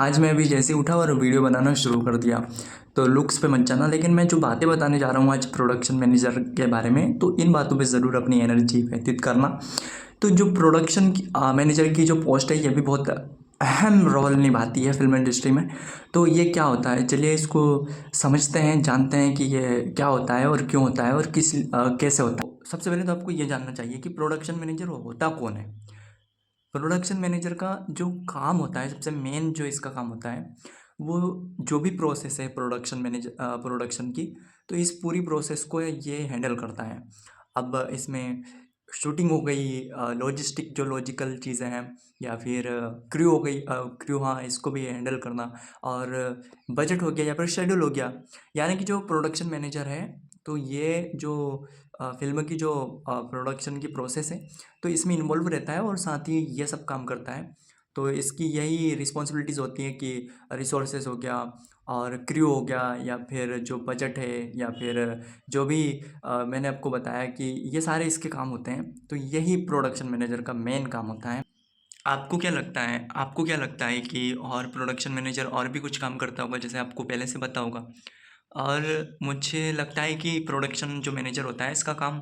आज मैं अभी जैसे ही उठा और वीडियो बनाना शुरू कर दिया। तो लुक्स पे मत जाना, लेकिन मैं जो बातें बताने जा रहा हूँ आज प्रोडक्शन मैनेजर के बारे में, तो इन बातों पे ज़रूर अपनी एनर्जी व्यतीत करना। तो जो प्रोडक्शन की मैनेजर की जो पोस्ट है, ये भी बहुत अहम रोल निभाती है फिल्म इंडस्ट्री में। तो ये क्या होता है, चलिए इसको समझते हैं, जानते हैं कि ये क्या होता है और क्यों होता है और कैसे होता है। सबसे पहले तो आपको ये जानना चाहिए कि प्रोडक्शन मैनेजर होता कौन है। प्रोडक्शन मैनेजर का जो काम होता है, सबसे मेन जो इसका काम होता है, वो जो भी प्रोसेस है प्रोडक्शन की, तो इस पूरी प्रोसेस को ये हैंडल करता है। अब इसमें शूटिंग हो गई, लॉजिस्टिक जो लॉजिकल चीज़ें हैं, या फिर क्रू हो गई, क्रू, हाँ, इसको भी हैंडल करना, और बजट हो गया या फिर शेड्यूल हो गया। यानी कि जो प्रोडक्शन मैनेजर है, तो ये जो फिल्म की जो प्रोडक्शन की प्रोसेस है, तो इसमें इन्वॉल्व रहता है और साथ ही ये सब काम करता है। तो इसकी यही रिस्पॉन्सिबिलिटीज़ होती हैं कि रिसोर्सेज हो गया, और क्रू हो गया, या फिर जो बजट है, या फिर जो भी मैंने आपको बताया कि ये सारे इसके काम होते हैं। तो यही प्रोडक्शन मैनेजर का मेन काम होता है। आपको क्या लगता है कि और प्रोडक्शन मैनेजर और भी कुछ काम करता होगा, जैसे आपको पहले से पता होगा? और मुझे लगता है कि प्रोडक्शन जो मैनेजर होता है, इसका काम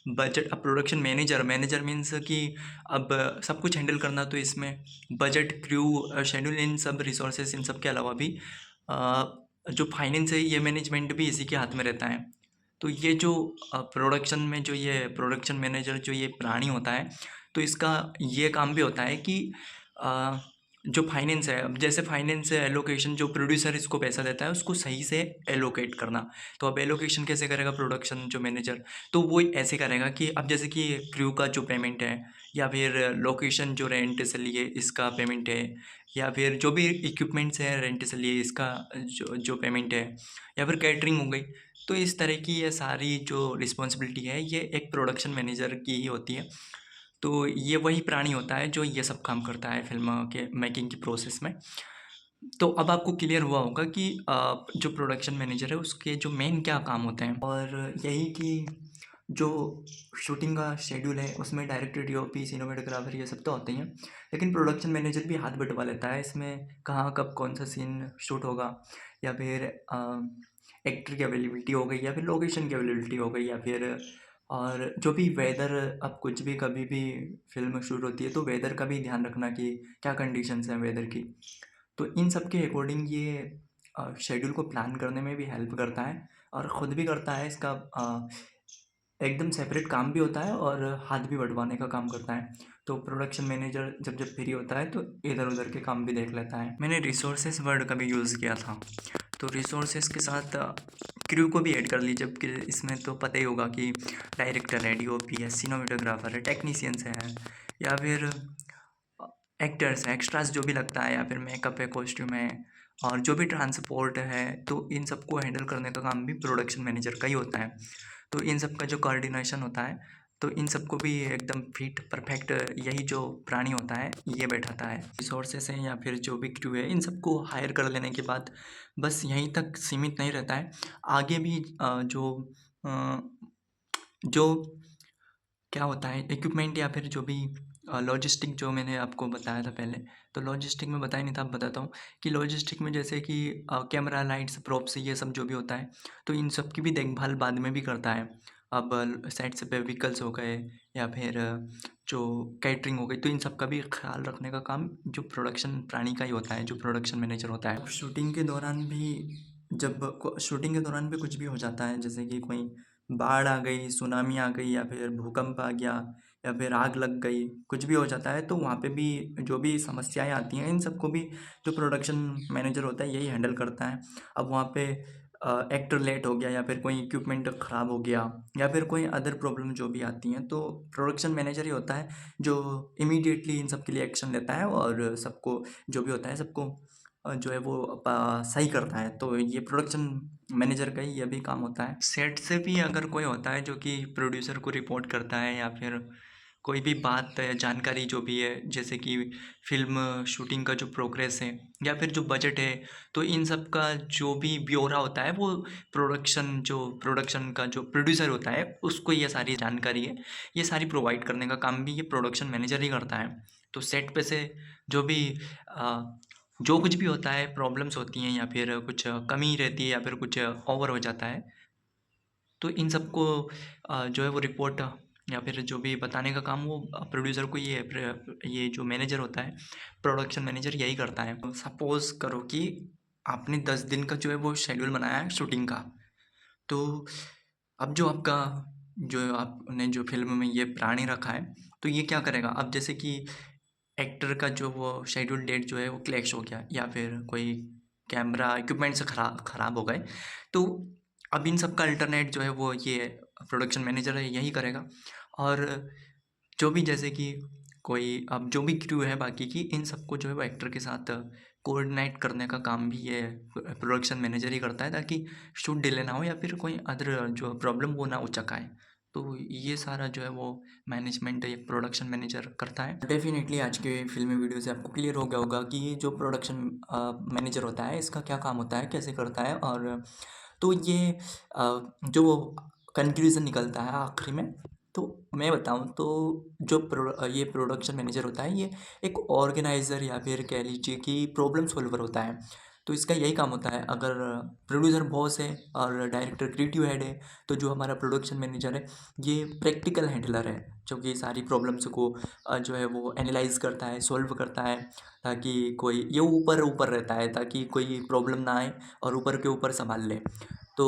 बजट, अब प्रोडक्शन मैनेजर मैनेजर मीन्स कि अब सब कुछ हैंडल करना, तो इसमें बजट, क्रू, शेड्यूल, इन सब रिसोर्सेज, इन सब के अलावा भी जो फाइनेंस है, ये मैनेजमेंट भी इसी के हाथ में रहता है। तो ये जो प्रोडक्शन में जो ये प्रोडक्शन मैनेजर जो ये प्राणी होता है, तो इसका ये काम भी होता है कि अ, जो फाइनेंस है, अब जैसे फाइनेंस है, एलोकेशन, जो प्रोड्यूसर इसको पैसा देता है उसको सही से एलोकेट करना। तो अब एलोकेशन कैसे करेगा प्रोडक्शन जो मैनेजर? तो वो ऐसे करेगा कि अब जैसे कि क्रू का जो पेमेंट है, या फिर लोकेशन जो रेंट से लिए इसका पेमेंट है, या फिर जो भी इक्विपमेंट्स है रेंट से लिए इसका जो जो पेमेंट है, या फिर कैटरिंग हो गई। तो इस तरह की ये सारी जो रिस्पॉन्सिबिलिटी है, ये एक प्रोडक्शन मैनेजर की ही होती है। तो ये वही प्राणी होता है जो ये सब काम करता है फिल्म के मेकिंग की प्रोसेस में। तो अब आपको क्लियर हुआ होगा कि जो प्रोडक्शन मैनेजर है उसके जो मेन क्या काम होते हैं, और यही कि जो शूटिंग का शेड्यूल है उसमें डायरेक्टर, डीओपी, सिनेमेटोग्राफर, ये सब तो होते ही हैं, लेकिन प्रोडक्शन मैनेजर भी हाथ बटवा लेता है इसमें, कहाँ कब कौन सा सीन शूट होगा, या फिर एक्टर की अवेलेबिलिटी हो गई, या फिर लोकेशन की अवेलेबिलिटी हो गई, या फिर और जो भी वेदर, अब कुछ भी कभी भी फिल्म शूट होती है तो वेदर का भी ध्यान रखना कि क्या कंडीशंस हैं वेदर की। तो इन सब के अकॉर्डिंग ये शेड्यूल को प्लान करने में भी हेल्प करता है, और ख़ुद भी करता है इसका, एकदम सेपरेट काम भी होता है और हाथ भी बँटवाने का काम करता है। तो प्रोडक्शन मैनेजर जब जब फ्री होता है तो इधर-उधर के काम भी देख लेता है। मैंने रिसोर्सेज़ वर्ड का भी यूज़ किया था, तो रिसोर्सेज़ के साथ क्रू को भी ऐड कर लीजिए, जबकि इसमें तो पता ही होगा कि डायरेक्टर है, डीओपी है, सिनेमेटोग्राफर है, टेक्नीशियंस हैं, या फिर एक्टर्स हैं, एक्स्ट्रास जो भी लगता है, या फिर मेकअप है, कॉस्ट्यूम है, और जो भी ट्रांसपोर्ट है, तो इन सबको हैंडल करने का काम भी प्रोडक्शन मैनेजर का ही होता है। तो इन सब का जो कोऑर्डिनेशन होता है, तो इन सबको भी एकदम फिट परफेक्ट यही जो प्राणी होता है ये बैठाता है। रिसोर्सेस हैं या फिर जो भी क्रू है, इन सबको हायर कर लेने के बाद बस यहीं तक सीमित नहीं रहता है। आगे भी अ, जो क्या होता है इक्विपमेंट, या फिर जो भी लॉजिस्टिक जो मैंने आपको बताया था पहले, तो लॉजिस्टिक में बताया नहीं था, अब बताता हूँ कि लॉजिस्टिक में जैसे कि कैमरा, लाइट्स, प्रॉप्स, ये सब जो भी होता है, तो इन सब की भी देखभाल बाद में भी करता है। अब सेट्स पे व्हीकल्स हो गए, या फिर जो कैटरिंग हो गई, तो इन सब का भी ख्याल रखने का काम जो प्रोडक्शन प्राणी का ही होता है, जो प्रोडक्शन मैनेजर होता है। शूटिंग के दौरान भी, जब शूटिंग के दौरान भी कुछ भी हो जाता है, जैसे कि कोई बाढ़ आ गई, सुनामी आ गई, या फिर भूकंप आ गया, या फिर आग लग गई, कुछ भी हो जाता है, तो वहाँ पे भी जो भी समस्याएं आती हैं, इन सबको भी जो प्रोडक्शन मैनेजर होता है यही हैंडल करता है। अब वहाँ पे एक्टर लेट हो गया, या फिर कोई इक्विपमेंट ख़राब हो गया, या फिर कोई अदर प्रॉब्लम जो भी आती हैं, तो प्रोडक्शन मैनेजर ही होता है जो इमीडिएटली इन सब के लिए एक्शन लेता है, और सबको जो भी होता है सबको जो है वो सही करता है। तो ये प्रोडक्शन मैनेजर का ही ये भी काम होता है। सेट से भी अगर कोई होता है जो कि प्रोड्यूसर को रिपोर्ट करता है, या फिर कोई भी बात है, जानकारी जो भी है, जैसे कि फ़िल्म शूटिंग का जो प्रोग्रेस है, या फिर जो बजट है, तो इन सब का जो भी ब्यौरा होता है, वो प्रोडक्शन का जो प्रोड्यूसर होता है उसको ये सारी जानकारी है, ये सारी प्रोवाइड करने का काम भी ये प्रोडक्शन मैनेजर ही करता है। तो सेट पे से जो भी जो कुछ भी होता है, प्रॉब्लम्स होती हैं या फिर कुछ कमी रहती है या फिर कुछ ओवर हो जाता है, तो इन सबको जो है वो रिपोर्ट या फिर जो भी बताने का काम वो प्रोड्यूसर को ये जो मैनेजर होता है, प्रोडक्शन मैनेजर यही करता है। सपोज़ करो कि आपने 10 दिन का जो है वो शेड्यूल बनाया है शूटिंग का, तो अब जो आपका जो आपने जो फ़िल्म में ये प्राणी रखा है, तो ये क्या करेगा? अब जैसे कि एक्टर का जो वो शेड्यूल डेट जो है वो क्लैश हो गया या फिर कोई कैमरा इक्विपमेंट्स खराब हो गए, तो अब इन सब का अल्टरनेट जो है वो ये प्रोडक्शन मैनेजर है यही करेगा। और जो भी जैसे कि कोई अब जो भी क्रू है बाकी की, इन सबको जो है वो एक्टर के साथ कोऑर्डिनेट करने का काम भी ये प्रोडक्शन मैनेजर ही करता है, ताकि शूट डिले ना हो या फिर कोई अदर जो प्रॉब्लम वो ना उचकाए। तो ये सारा जो है वो मैनेजमेंट एक प्रोडक्शन मैनेजर करता है। डेफ़िनेटली आज के फ़िल्मी वीडियो से आपको क्लियर हो गया होगा कि ये जो प्रोडक्शन मैनेजर होता है, इसका क्या काम होता है, कैसे करता है। और तो ये जो कंक्लूज़न निकलता है आखिरी में, तो मैं बताऊँ तो जो ये प्रोडक्शन मैनेजर होता है, ये एक ऑर्गेनाइज़र या फिर कह लीजिए कि प्रॉब्लम सॉल्वर होता है। तो इसका यही काम होता है, अगर प्रोड्यूसर बॉस है और डायरेक्टर क्रिएटिव हेड है, तो जो हमारा प्रोडक्शन मैनेजर है, ये प्रैक्टिकल हैंडलर है, जो कि सारी प्रॉब्लम्स को जो है वो एनालाइज़ करता है, सॉल्व करता है, ताकि कोई ये ऊपर-ऊपर रहता है, ताकि कोई प्रॉब्लम ना आए और ऊपर के ऊपर सँभाल ले। तो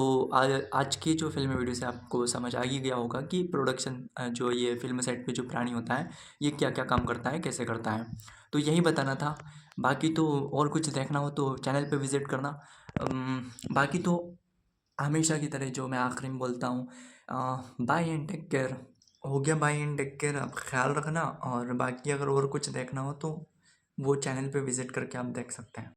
आज की जो फ़िल्मी वीडियो से आपको समझ आ ही गया होगा कि प्रोडक्शन जो ये फ़िल्म सेट पे जो प्राणी होता है, ये क्या-क्या काम करता है, कैसे करता है। तो यही बताना था। बाकी तो और कुछ देखना हो तो चैनल पे विज़िट करना। बाकी तो हमेशा की तरह जो मैं आखिरी में बोलता हूँ, बाय एंड टेक केयर। हो गया बाय एंड टेक केयर, आप ख्याल रखना। और बाकी अगर और कुछ देखना हो तो वो चैनल पे विज़िट करके आप देख सकते हैं।